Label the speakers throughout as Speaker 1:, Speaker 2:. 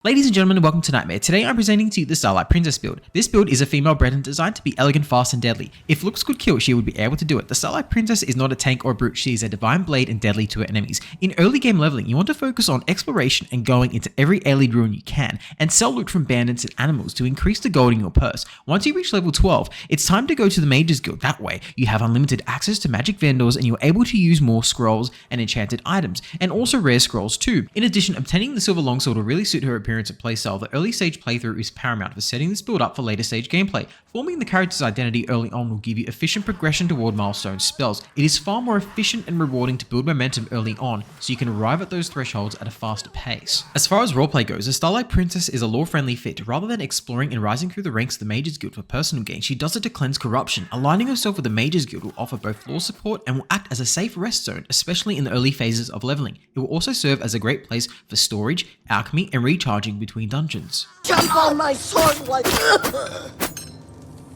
Speaker 1: Ladies and gentlemen, welcome to Nightmare. Today I'm presenting to you the Starlight Princess build. This build is a female Breton designed to be elegant, fast and deadly. If looks could kill, she would be able to do it. The Starlight Princess is not a tank or a brute, she is a divine blade and deadly to her enemies. In early game leveling, you want to focus on exploration and going into every alien ruin you can, and sell loot from bandits and animals to increase the gold in your purse. Once you reach level 12, it's time to go to the Mages Guild. That way, you have unlimited access to magic vendors and you're able to use more scrolls and enchanted items, and also rare scrolls too. In addition, obtaining the silver longsword will really suit her appearance and playstyle. The early stage playthrough is paramount for setting this build up for later stage gameplay. Forming the character's identity early on will give you efficient progression toward milestone spells. It is far more efficient and rewarding to build momentum early on, so you can arrive at those thresholds at a faster pace. As far as roleplay goes, the Starlight Princess is a lore-friendly fit. Rather than exploring and rising through the ranks of the Mages Guild for personal gain, she does it to cleanse corruption. Aligning herself with the Mages Guild will offer both lore support and will act as a safe rest zone, especially in the early phases of leveling. It will also serve as a great place for storage, alchemy, and recharging between dungeons.
Speaker 2: Jump on my sword like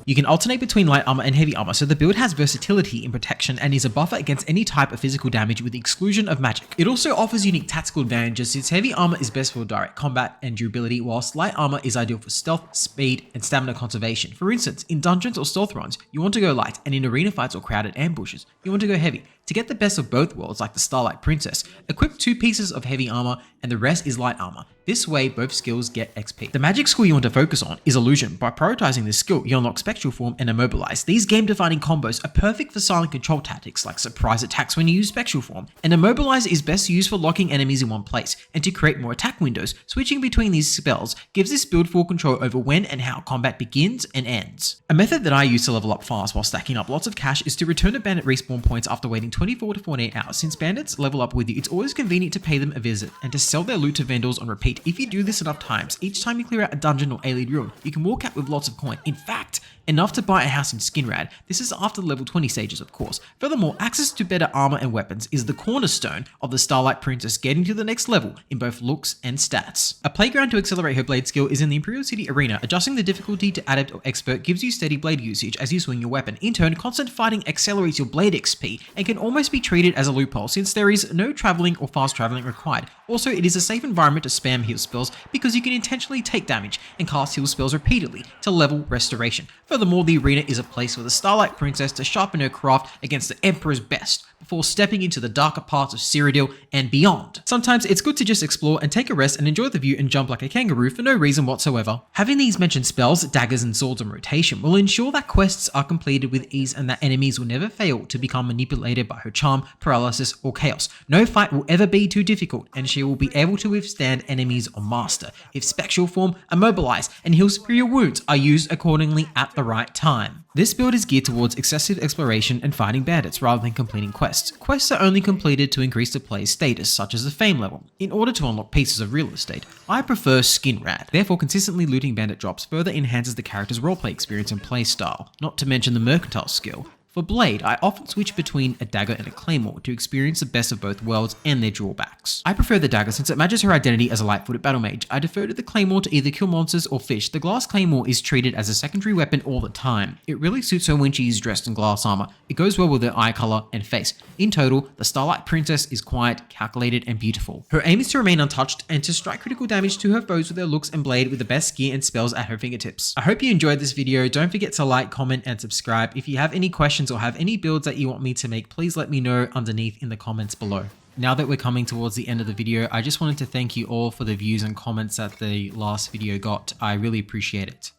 Speaker 1: You can alternate between light armor and heavy armor, so the build has versatility in protection and is a buffer against any type of physical damage with the exclusion of magic. It also offers unique tactical advantages since heavy armor is best for direct combat and durability, whilst light armor is ideal for stealth, speed, and stamina conservation. For instance, in dungeons or stealth runs, you want to go light, and in arena fights or crowded ambushes, you want to go heavy. To get the best of both worlds like the Starlight Princess, equip 2 pieces of heavy armor and the rest is light armor. This way, both skills get XP. The magic skill you want to focus on is Illusion. By prioritizing this skill, you unlock Spectral Form and Immobilize. These game-defining combos are perfect for silent control tactics like surprise attacks when you use Spectral Form, and Immobilize is best used for locking enemies in one place. And to create more attack windows, switching between these spells gives this build full control over when and how combat begins and ends. A method that I use to level up fast while stacking up lots of cash is to return to bandit respawn points after waiting 24 to 48 hours. Since bandits level up with you, it's always convenient to pay them a visit and to sell their loot to vendors on repeat. If you do this enough times, each time you clear out a dungeon or alien ruin, you can walk out with lots of coin. In fact, enough to buy a house in Skinrad. This is after the level 20 stages, of course. Furthermore, access to better armor and weapons is the cornerstone of the Starlight Princess getting to the next level in both looks and stats. A playground to accelerate her blade skill is in the Imperial City Arena. Adjusting the difficulty to adept or expert gives you steady blade usage as you swing your weapon. In turn, constant fighting accelerates your blade XP and can almost be treated as a loophole since there is no traveling or fast traveling required. Also, it is a safe environment to spam heal spells because you can intentionally take damage and cast heal spells repeatedly to level restoration. Furthermore, the arena is a place for the Starlight Princess to sharpen her craft against the Emperor's best before stepping into the darker parts of Cyrodiil and beyond. Sometimes it's good to just explore and take a rest and enjoy the view and jump like a kangaroo for no reason whatsoever. Having these mentioned spells, daggers and swords on rotation will ensure that quests are completed with ease and that enemies will never fail to become manipulated by her charm, paralysis, or chaos. No fight will ever be too difficult and she will be able to withstand enemies on master if Spectral Form, Immobilize, and Heal Superior Wounds are used accordingly at the right time. This build is geared towards excessive exploration and fighting bandits rather than completing quests. Quests are only completed to increase the player's status, such as the fame level. In order to unlock pieces of real estate, I prefer Skinrad. Therefore, consistently looting bandit drops further enhances the character's roleplay experience and playstyle, not to mention the mercantile skill. For Blade, I often switch between a dagger and a claymore to experience the best of both worlds and their drawbacks. I prefer the dagger since it matches her identity as a light-footed battle mage. I defer to the claymore to either kill monsters or fish. The glass claymore is treated as a secondary weapon all the time. It really suits her when she is dressed in glass armor. It goes well with her eye color and face. In total, the Starlight Princess is quiet, calculated, and beautiful. Her aim is to remain untouched and to strike critical damage to her foes with her looks and blade with the best gear and spells at her fingertips. I hope you enjoyed this video. Don't forget to like, comment, and subscribe. If you have any questions or have any builds that you want me to make, please let me know underneath in the comments below. Now that we're coming towards the end of the video, I just wanted to thank you all for the views and comments that the last video got. I really appreciate it.